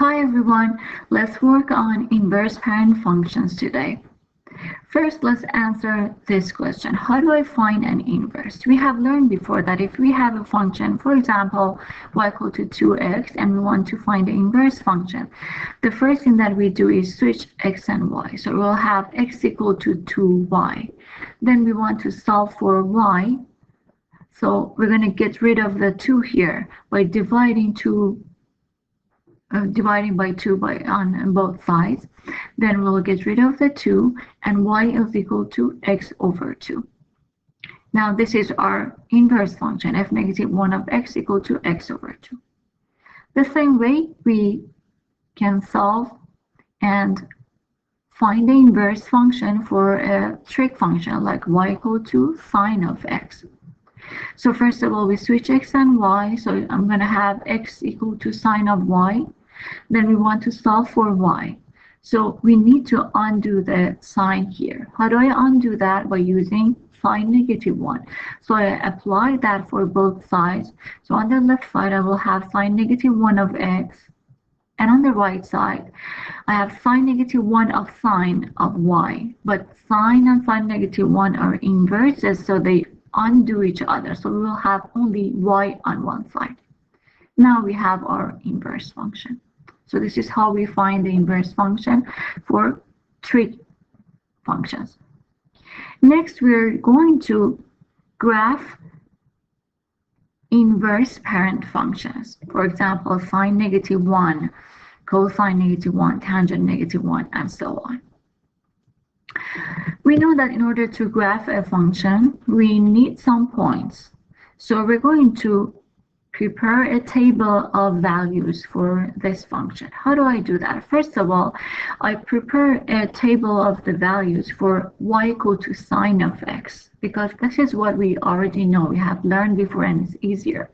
Hi everyone, let's work on inverse parent functions today. First, let's answer this question. How do I find an inverse? We have learned before that if we have a function, for example, y equal to 2x, and we want to find the inverse function, the first thing that we do is switch x and y. So we'll have x equal to 2y. Then we want to solve for y. So we're going to get rid of the 2 here by dividing by 2 on both sides. Then we'll get rid of the 2 and y is equal to x over 2. Now this is our inverse function, f negative 1 of x equal to x over 2. The same way we can solve and find the inverse function for a trig function like y equal to sine of x. So first of all, we switch x and y. So I'm going to have x equal to sine of y. Then we want to solve for y. So we need to undo the sign here. How do I undo that? By using sine negative 1. So I apply that for both sides. So on the left side, I will have sine negative 1 of x. And on the right side, I have sine negative 1 of sine of y. But sine and sine negative 1 are inverses, so they undo each other. So we will have only y on one side. Now we have our inverse function. So this is how we find the inverse function for trig functions. Next, we're going to graph inverse parent functions. For example, sine negative 1, cosine negative 1, tangent negative 1, and so on. We know that in order to graph a function, we need some points. So we're going to prepare a table of values for this function. How do I do that? First of all, I prepare a table of the values for y equal to sine of x, because this is what we already know, we have learned before, and it's easier.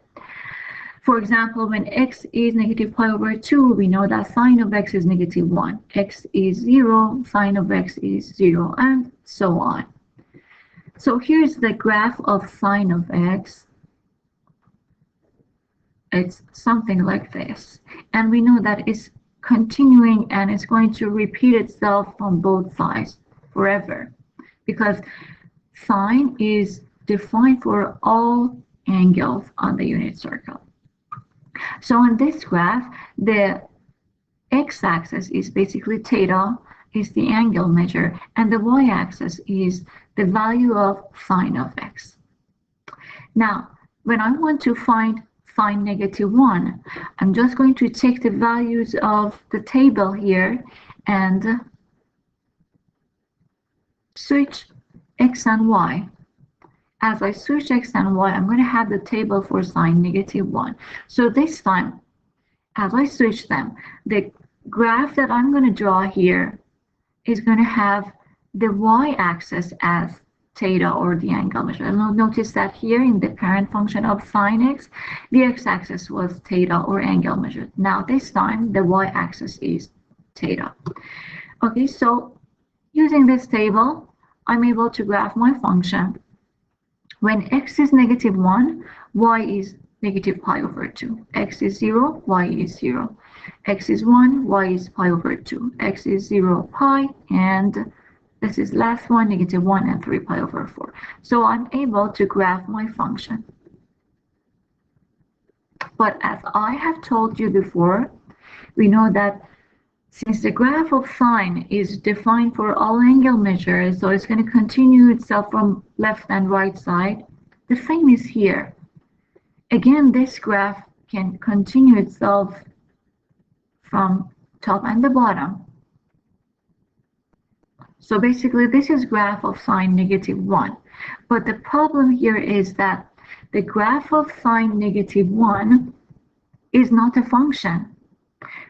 For example, when x is negative pi over 2, we know that sine of x is negative 1. X is 0, sine of x is 0, and so on. So here's the graph of sine of x. It's something like this. And we know that it's continuing and it's going to repeat itself on both sides forever, because sine is defined for all angles on the unit circle. So on this graph, the x-axis is basically theta, is the angle measure, and the y-axis is the value of sine of x. Now, when I want to find sine negative 1, I'm just going to take the values of the table here and switch x and y. As I switch x and y, I'm going to have the table for sine negative 1. So this time, as I switch them, the graph that I'm going to draw here is going to have the y-axis as theta, or the angle measure. And notice that here in the parent function of sine x, the x-axis was theta, or angle measure. Now this time, the y-axis is theta. Okay, so using this table, I'm able to graph my function. When x is negative 1, y is negative pi over 2. X is 0, y is 0. X is 1, y is pi over 2. X is 0, pi, and this is last one, negative 1 and 3 pi over 4. So I'm able to graph my function. But as I have told you before, we know that since the graph of sine is defined for all angle measures, so it's going to continue itself from left and right side, the same is here. Again, this graph can continue itself from top and the bottom. So basically, this is graph of sine negative 1. But the problem here is that the graph of sine negative 1 is not a function.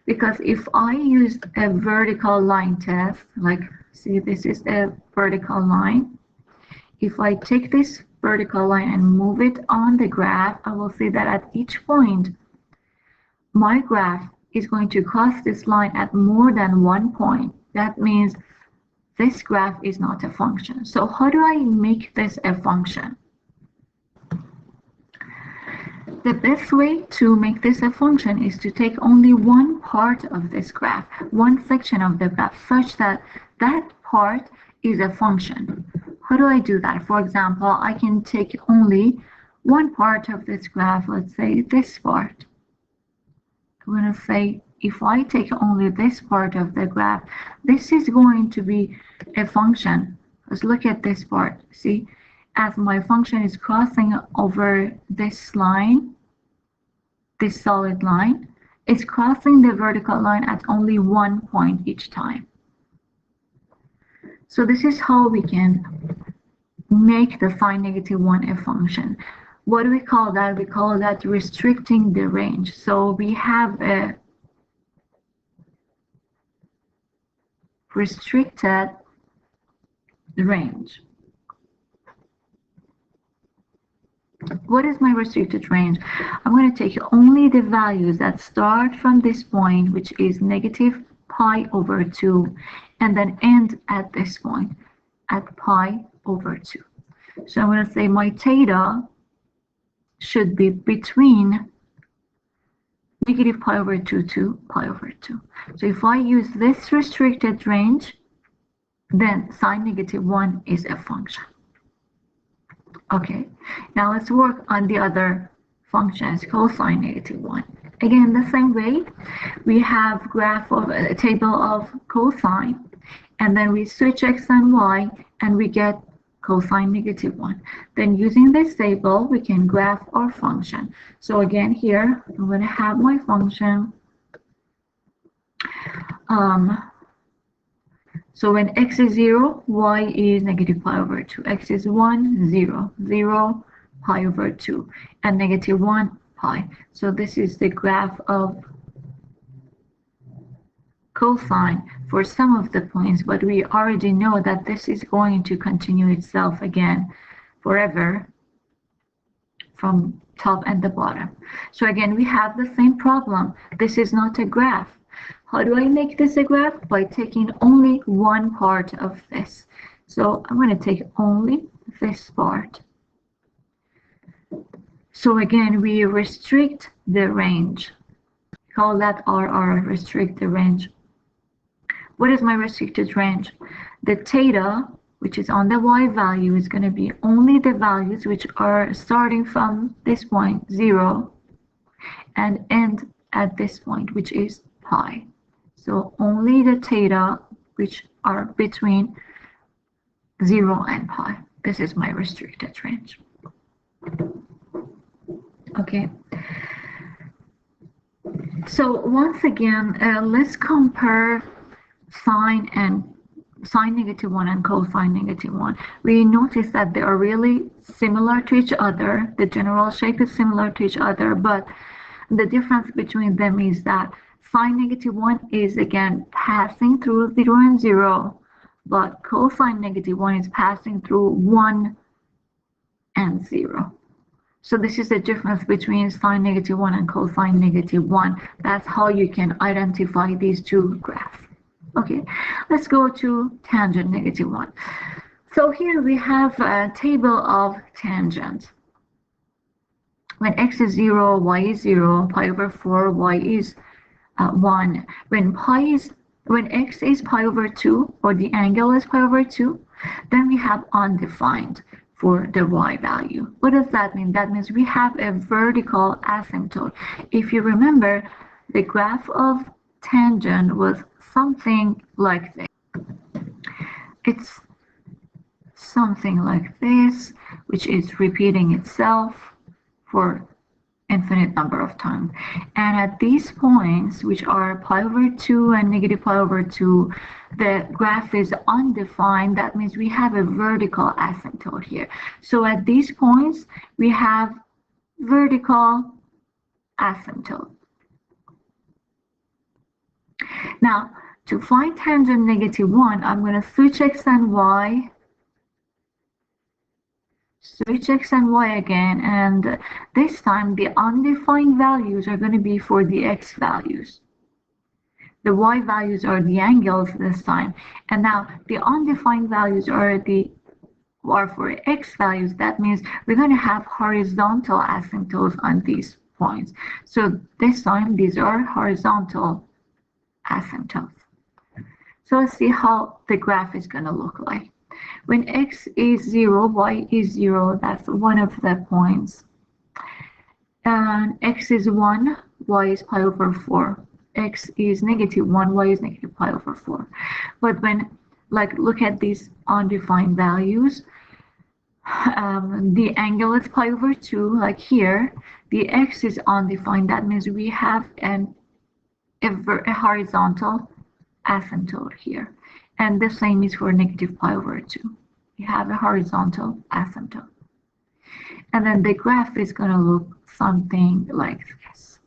Because if I used a vertical line test, like, see, this is a vertical line. If I take this vertical line and move it on the graph, I will see that at each point, my graph is going to cross this line at more than one point. That means this graph is not a function. So how do I make this a function? The best way to make this a function is to take only one part of this graph, one section of the graph, such that that part is a function. How do I do that? For example, I can take only one part of this graph, let's say this part. I'm going to say if I take only this part of the graph, this is going to be a function. Let's look at this part. See, as my function is crossing over this line, this solid line, it's crossing the vertical line at only one point each time. So this is how we can make the sine -1 a function. What do we call that? We call that restricting the range. So we have a restricted range. What is my restricted range? I'm going to take only the values that start from this point, which is -pi/2, and then end at this point, at pi/2. So I'm going to say my theta should be between -pi/2 to pi/2. So if I use this restricted range, then sine -1 is a function. Okay, now let's work on the other functions, cosine -1. Again, the same way, we have graph of a table of cosine, and then we switch x and y, and we get cosine -1. Then using this table, we can graph our function. So again, here, I'm going to have my function. So when x is 0, y is -pi/2. X is 1, 0, 0, pi/2, and -1, pi. So this is the graph of cosine for some of the points, but we already know that this is going to continue itself again forever from top and the bottom. So again, we have the same problem. This is not a graph. How do I make this a graph? By taking only one part of this. So I'm going to take only this part. So again, we restrict the range. Call that RR, restrict the range. What is my restricted range? The theta, which is on the y value, is going to be only the values which are starting from this point, 0, and end at this point, which is pi. So only the theta which are between 0 and pi. This is my restricted range. Okay. So once again, let's compare sine -1 and cosine -1. We notice that they are really similar to each other. The general shape is similar to each other, but the difference between them is that sine -1 is again passing through 0 and 0, but cosine -1 is passing through 1 and 0. So this is the difference between sine -1 and cosine -1. That's how you can identify these two graphs. Okay, let's go to tangent -1. So here we have a table of tangents. When x is 0, y is 0, pi/4, y is 1. When x is pi/2, or the angle is pi/2, then we have undefined for the y value. What does that mean? That means we have a vertical asymptote. If you remember, the graph of tangent was something like this. It's something like this, which is repeating itself for infinite number of times. And at these points, which are pi/2 and -pi/2, the graph is undefined. That means we have a vertical asymptote here. So at these points, we have vertical asymptote. Now, to find tangent -1, I'm going to switch x and y. Switch x and y again, and this time the undefined values are going to be for the x values. The y values are the angles this time, and now the undefined values are the or for x values, that means we're going to have horizontal asymptotes on these points. So this time, these are horizontal asymptotes. So let's see how the graph is going to look like. When x is 0, y is 0, that's one of the points. And x is 1, y is pi over 4. X is negative 1, y is negative pi over 4. But when, like, look at these undefined values, the angle is pi over 2, like here, the x is undefined. That means we have a horizontal asymptote here. And the same is for negative pi over 2. We have a horizontal asymptote. And then the graph is going to look something like this.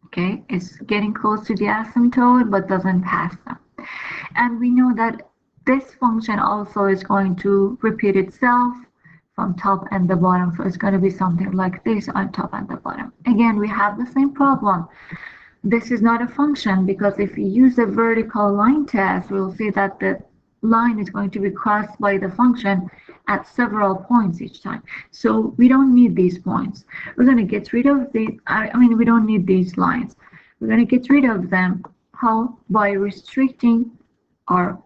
Okay, it's getting close to the asymptote but doesn't pass them. And we know that this function also is going to repeat itself from top and the bottom. So it's going to be something like this on top and the bottom. Again, we have the same problem. This is not a function, because if we use the vertical line test, we'll see that the line is going to be crossed by the function at several points each time. So we don't need these points. We're going to get rid of these. We don't need these lines. We're going to get rid of them. How? By restricting our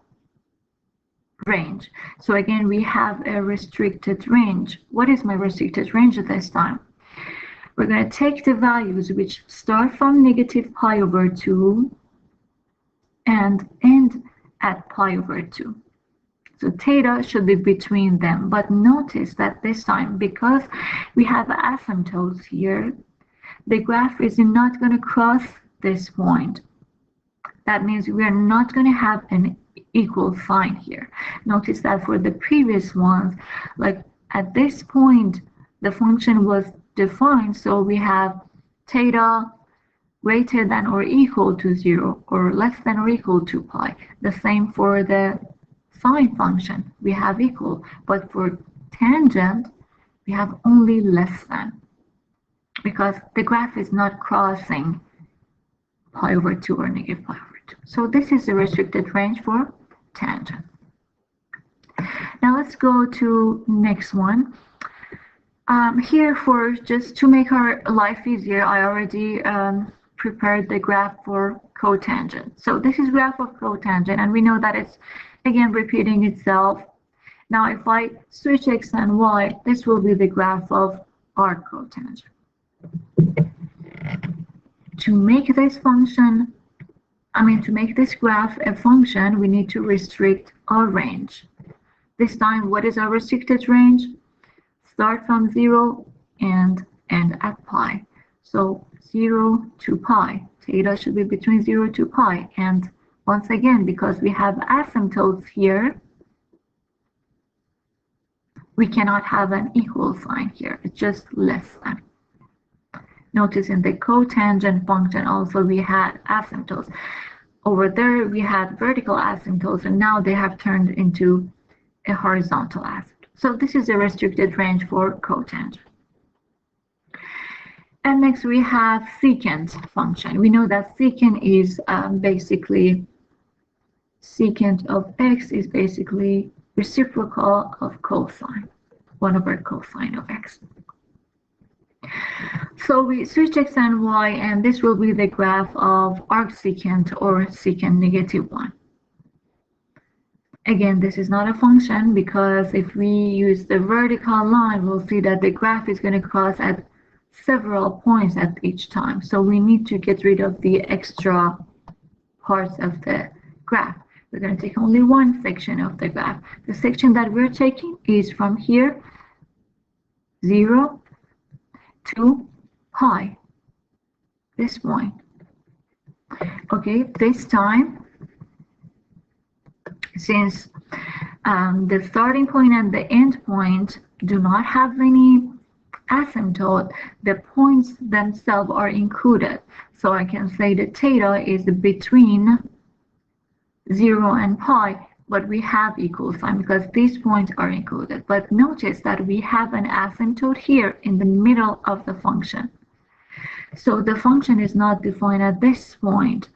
range. So again, we have a restricted range. What is my restricted range at this time? We're going to take the values which start from negative pi over 2 and end at pi over 2. So theta should be between them. But notice that this time, because we have asymptotes here, the graph is not going to cross this point. That means we are not going to have an equal sign here. Notice that for the previous ones, like at this point, the function was defined, so we have theta greater than or equal to 0 or less than or equal to pi. The same for the sine function, we have equal, but for tangent, we have only less than, because the graph is not crossing pi over 2 or negative pi over 2. So this is the restricted range for tangent. Now let's go to next one. Here, for just to make our life easier, I already prepared the graph for cotangent. So this is graph of cotangent, and we know that it's again repeating itself. Now if I switch x and y, this will be the graph of our cotangent. To make this function, to make this graph a function, we need to restrict our range. This time, what is our restricted range? Start from 0 and end at pi. So 0 to pi. Theta should be between 0 to pi. And once again, because we have asymptotes here, we cannot have an equal sign here. It's just less than. Notice in the cotangent function also we had asymptotes. Over there we had vertical asymptotes, and now they have turned into a horizontal asymptote. So this is a restricted range for cotangent. And next we have secant function. We know that secant is basically, secant of x is basically reciprocal of cosine, 1 over cosine of x. So we switch x and y, and this will be the graph of arcsecant or secant negative 1. Again, this is not a function, because if we use the vertical line, we'll see that the graph is going to cross at several points at each time. So we need to get rid of the extra parts of the graph. We're going to take only one section of the graph. The section that we're taking is from here, 0 to pi, this point. Okay, this time, since the starting point and the end point do not have any asymptote, the points themselves are included. So I can say that theta is between 0 and pi, but we have equal sign because these points are included. But notice that we have an asymptote here in the middle of the function. So the function is not defined at this point.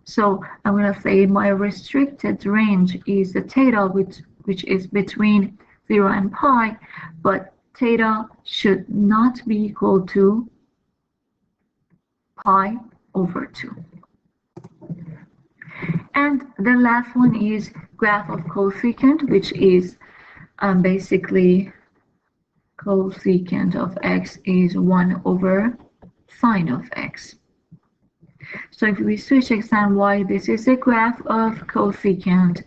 So I'm going to say my restricted range is the theta, which is between 0 and pi, but theta should not be equal to pi over 2. And the last one is graph of cosecant, which is basically cosecant of x is 1 over sine of x. So if we switch x and y, this is a graph of cosecant.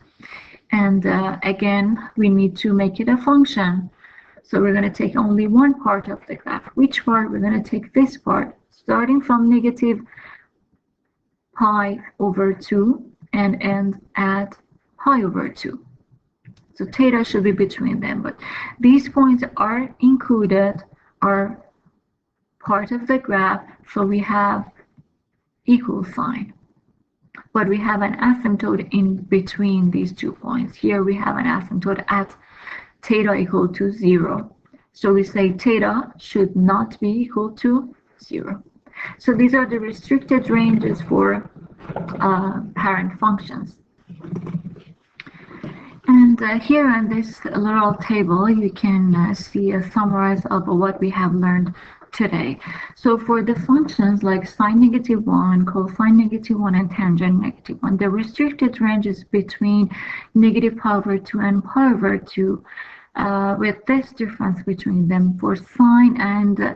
And again, we need to make it a function. So we're going to take only one part of the graph. Which part? We're going to take this part, starting from negative pi over 2 and end at pi over 2. So theta should be between them, but these points are included, are part of the graph, so we have equal sign. But we have an asymptote in between these 2 points. Here we have an asymptote at theta equal to 0. So we say theta should not be equal to 0. So these are the restricted ranges for parent functions. And here in this little table, you can see a summary of what we have learned today. So for the functions like sine -1, cosine -1, and tangent -1, the restricted range is between negative pi over 2 and pi over 2, with this difference between them. For sine and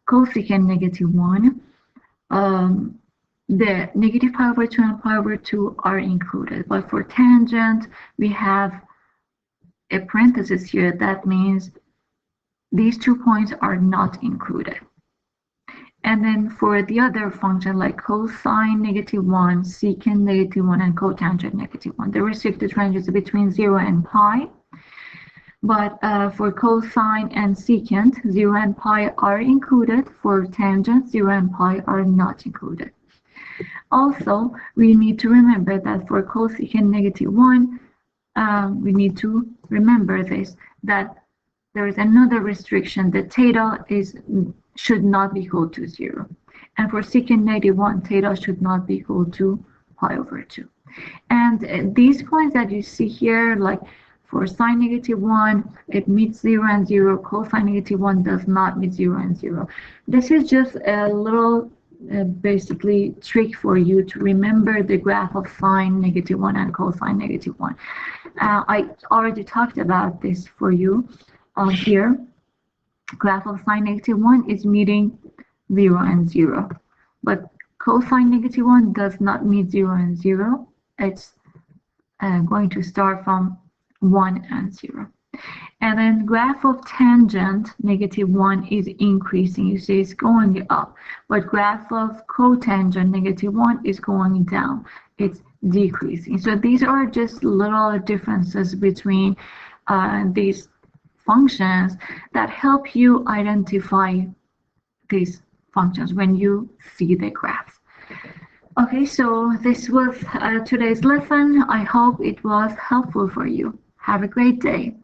cosecant -1, the negative pi over 2 and pi over 2 are included. But for tangent, we have a parenthesis here. That means these 2 points are not included. And then for the other function like cosine -1, secant -1, and cotangent -1, the restricted range is between 0 and pi. But for cosine and secant, 0 and pi are included. For tangent, 0 and pi are not included. Also, we need to remember that for cosecant -1, we need to remember this, that there is another restriction, that theta should not be equal to 0. And for secant -1, theta should not be equal to pi over 2. And these points that you see here, like for sine -1, it meets 0 and 0. Cosine -1 does not meet 0 and 0. This is just a little basically trick for you to remember the graph of sine -1 and cosine -1. I already talked about this for you here. Graph of sine -1 is meeting 0 and 0, but cosine -1 does not meet 0 and 0. It's going to start from 1 and 0. And then graph of tangent -1 is increasing. You see it's going up. But graph of cotangent -1 is going down. It's decreasing. So these are just little differences between these functions that help you identify these functions when you see the graphs. Okay, so this was today's lesson. I hope it was helpful for you. Have a great day.